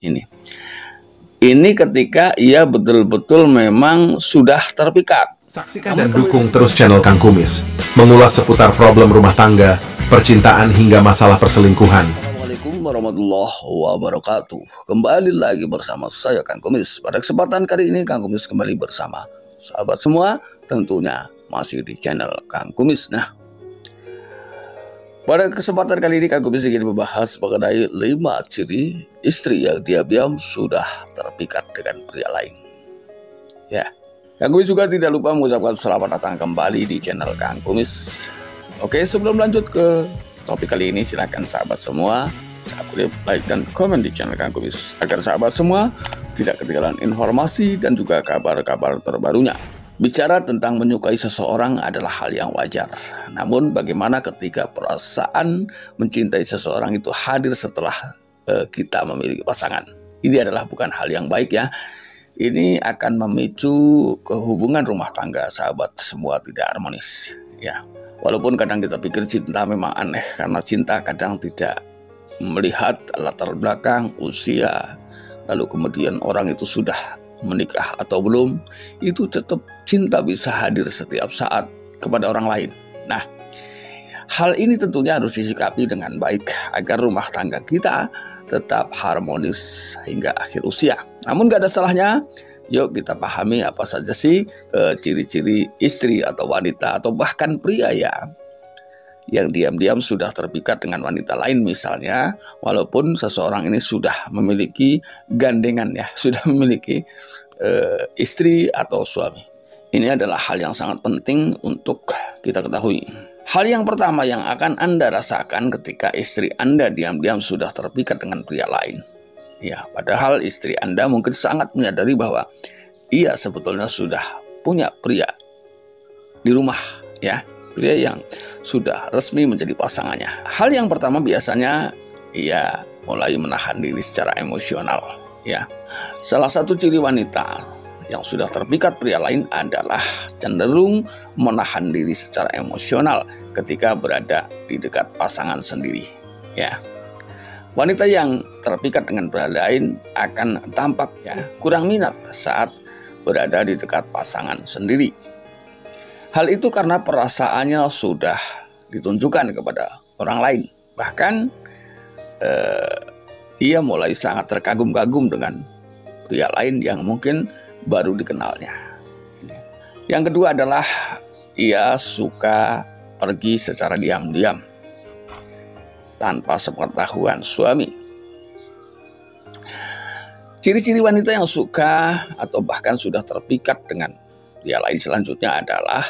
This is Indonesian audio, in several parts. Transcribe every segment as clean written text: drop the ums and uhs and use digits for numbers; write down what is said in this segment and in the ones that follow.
Ini. Ini ketika ia betul-betul memang sudah terpikat. Saksikan dan dukung terus channel Kang Kumis, mengulas seputar problem rumah tangga, percintaan hingga masalah perselingkuhan. Assalamualaikum warahmatullahi wabarakatuh. Kembali lagi bersama saya Kang Kumis. Pada kesempatan kali ini Kang Kumis kembali bersama sahabat semua, tentunya masih di channel Kang Kumis. Nah, pada kesempatan kali ini Kang Kumis ingin membahas mengenai 5 ciri istri yang diam-diam sudah terpikat dengan pria lain. Ya, Kang Kumis juga tidak lupa mengucapkan selamat datang kembali di channel Kang Kumis. Oke, sebelum lanjut ke topik kali ini, silakan sahabat semua subscribe, like, dan komen di channel Kang Kumis agar sahabat semua tidak ketinggalan informasi dan juga kabar-kabar terbarunya. Bicara tentang menyukai seseorang adalah hal yang wajar. Namun bagaimana ketika perasaan mencintai seseorang itu hadir setelah kita memiliki pasangan? Ini adalah bukan hal yang baik ya. Ini akan memicu hubungan rumah tangga sahabat semua tidak harmonis ya. Walaupun kadang kita pikir cinta memang aneh, karena cinta kadang tidak melihat latar belakang, usia, lalu kemudian orang itu sudah menikah atau belum, itu tetap cinta bisa hadir setiap saat kepada orang lain. Nah, hal ini tentunya harus disikapi dengan baik agar rumah tangga kita tetap harmonis hingga akhir usia. Namun gak ada salahnya, yuk kita pahami apa saja sih ciri-ciri istri atau wanita atau bahkan pria ya yang diam-diam sudah terpikat dengan wanita lain misalnya, walaupun seseorang ini sudah memiliki gandengan ya, sudah memiliki istri atau suami. Ini adalah hal yang sangat penting untuk kita ketahui. Hal yang pertama yang akan Anda rasakan ketika istri Anda diam-diam sudah terpikat dengan pria lain. Ya, padahal istri Anda mungkin sangat menyadari bahwa ia sebetulnya sudah punya pria di rumah ya. Pria yang sudah resmi menjadi pasangannya. Hal yang pertama biasanya ia mulai menahan diri secara emosional ya. Salah satu ciri wanita yang sudah terpikat pria lain adalah cenderung menahan diri secara emosional ketika berada di dekat pasangan sendiri ya. Wanita yang terpikat dengan pria lain akan tampak ya kurang minat saat berada di dekat pasangan sendiri. Hal itu karena perasaannya sudah ditunjukkan kepada orang lain. Bahkan ia mulai sangat terkagum-kagum dengan pria lain yang mungkin baru dikenalnya. Yang kedua adalah ia suka pergi secara diam-diam tanpa sepengetahuan suami. Ciri-ciri wanita yang suka atau bahkan sudah terpikat dengan pria lain selanjutnya adalah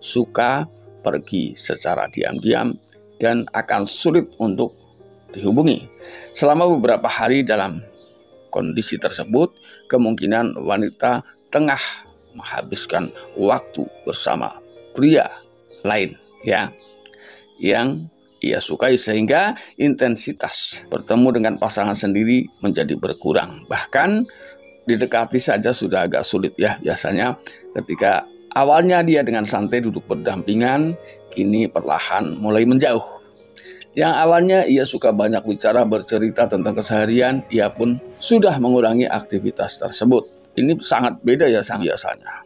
suka pergi secara diam-diam dan akan sulit untuk dihubungi. Selama beberapa hari dalam kondisi tersebut, kemungkinan wanita tengah menghabiskan waktu bersama pria lain ya yang ia sukai, sehingga intensitas bertemu dengan pasangan sendiri menjadi berkurang. Bahkan didekati saja sudah agak sulit ya. Biasanya ketika awalnya dia dengan santai duduk berdampingan, kini perlahan mulai menjauh. Yang awalnya ia suka banyak bicara, bercerita tentang keseharian, ia pun sudah mengurangi aktivitas tersebut. Ini sangat beda ya sang biasanya.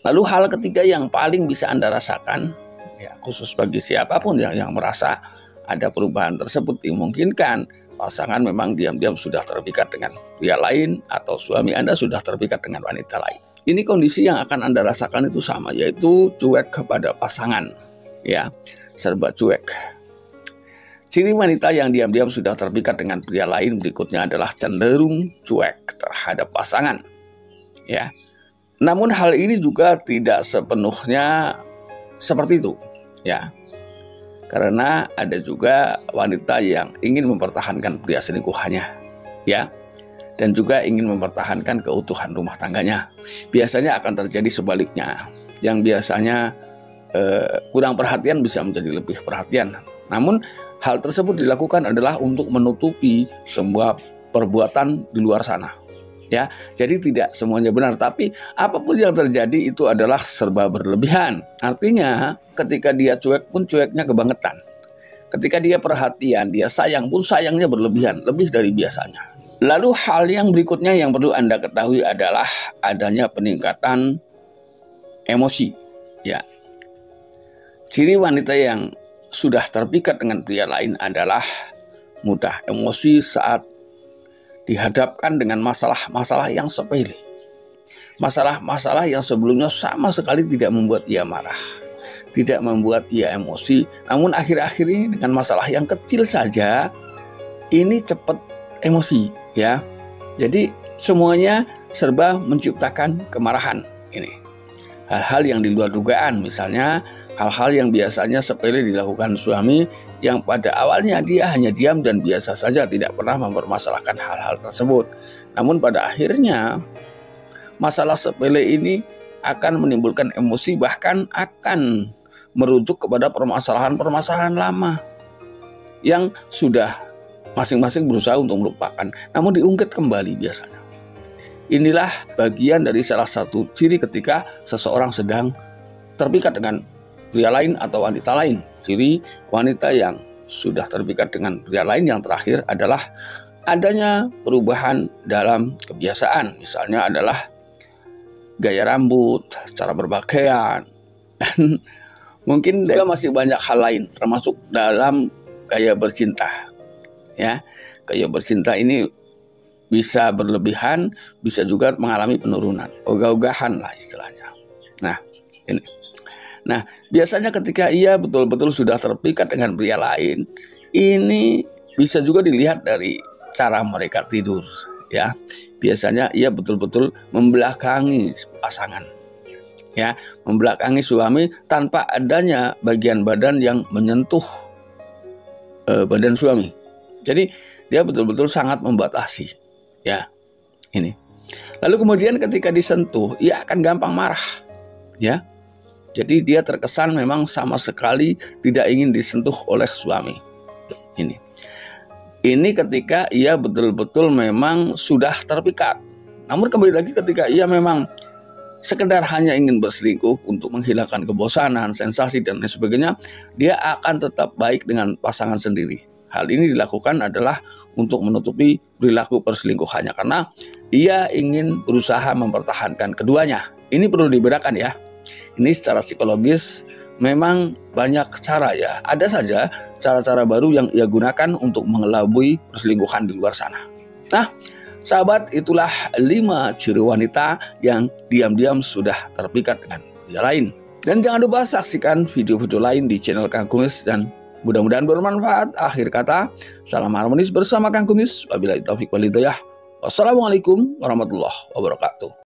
Lalu hal ketiga yang paling bisa Anda rasakan, ya, khusus bagi siapapun yang merasa ada perubahan tersebut, dimungkinkan pasangan memang diam-diam sudah terpikat dengan pria lain atau suami Anda sudah terpikat dengan wanita lain. Ini kondisi yang akan Anda rasakan itu sama, yaitu cuek kepada pasangan ya, serba cuek. Ciri wanita yang diam-diam sudah terpikat dengan pria lain berikutnya adalah cenderung cuek terhadap pasangan ya. Namun hal ini juga tidak sepenuhnya seperti itu ya. Karena ada juga wanita yang ingin mempertahankan pria selingkuhannya ya, dan juga ingin mempertahankan keutuhan rumah tangganya. Biasanya akan terjadi sebaliknya. Yang biasanya kurang perhatian bisa menjadi lebih perhatian. Namun hal tersebut dilakukan adalah untuk menutupi semua perbuatan di luar sana ya. Jadi tidak semuanya benar, tapi apapun yang terjadi itu adalah serba berlebihan. Artinya ketika dia cuek pun cueknya kebangetan. Ketika dia perhatian, dia sayang pun sayangnya berlebihan, lebih dari biasanya. Lalu hal yang berikutnya yang perlu Anda ketahui adalah adanya peningkatan emosi. Ya, ciri wanita yang sudah terpikat dengan pria lain adalah mudah emosi saat dihadapkan dengan masalah-masalah yang sepele. Masalah-masalah yang sebelumnya sama sekali tidak membuat ia marah, tidak membuat ia emosi. Namun akhir-akhir ini dengan masalah yang kecil saja, ini cepat emosi, ya. Jadi semuanya serba menciptakan kemarahan ini. Hal-hal yang di luar dugaan, misalnya hal-hal yang biasanya sepele dilakukan suami yang pada awalnya dia hanya diam dan biasa saja, tidak pernah mempermasalahkan hal-hal tersebut. Namun pada akhirnya masalah sepele ini akan menimbulkan emosi, bahkan akan merujuk kepada permasalahan-permasalahan lama yang sudah masing-masing berusaha untuk melupakan, namun diungkit kembali biasanya. Inilah bagian dari salah satu ciri ketika seseorang sedang terpikat dengan pria lain atau wanita lain. Ciri wanita yang sudah terpikat dengan pria lain yang terakhir adalah adanya perubahan dalam kebiasaan. Misalnya adalah gaya rambut, cara berpakaian, dan mungkin juga masih banyak hal lain, termasuk dalam gaya bercinta. Ya, gaya bercinta ini bisa berlebihan, bisa juga mengalami penurunan, ogah-ogahan lah istilahnya. Nah, ini. Nah, biasanya ketika ia betul-betul sudah terpikat dengan pria lain, ini bisa juga dilihat dari cara mereka tidur. Ya, biasanya ia betul-betul membelakangi pasangan. Ya, membelakangi suami tanpa adanya bagian badan yang menyentuh badan suami. Jadi dia betul-betul sangat membatasi, ya, ini. Lalu kemudian ketika disentuh, ia akan gampang marah, ya. Jadi dia terkesan memang sama sekali tidak ingin disentuh oleh suami. Ini ketika ia betul-betul memang sudah terpikat. Namun kembali lagi ketika ia memang sekedar hanya ingin berselingkuh untuk menghilangkan kebosanan, sensasi dan lain sebagainya, dia akan tetap baik dengan pasangan sendiri. Hal ini dilakukan adalah untuk menutupi perilaku perselingkuhannya karena ia ingin berusaha mempertahankan keduanya. Ini perlu dibedakan ya. Ini secara psikologis memang banyak cara ya. Ada saja cara-cara baru yang ia gunakan untuk mengelabui perselingkuhan di luar sana. Nah, sahabat, itulah 5 ciri wanita yang diam-diam sudah terpikat dengan pria lain. Dan jangan lupa saksikan video-video lain di channel Kang Kumis dan mudah-mudahan bermanfaat. Akhir kata, salam harmonis bersama Kang Kumis. Wabillahi taufiq wal hidayah. Wassalamualaikum warahmatullahi wabarakatuh.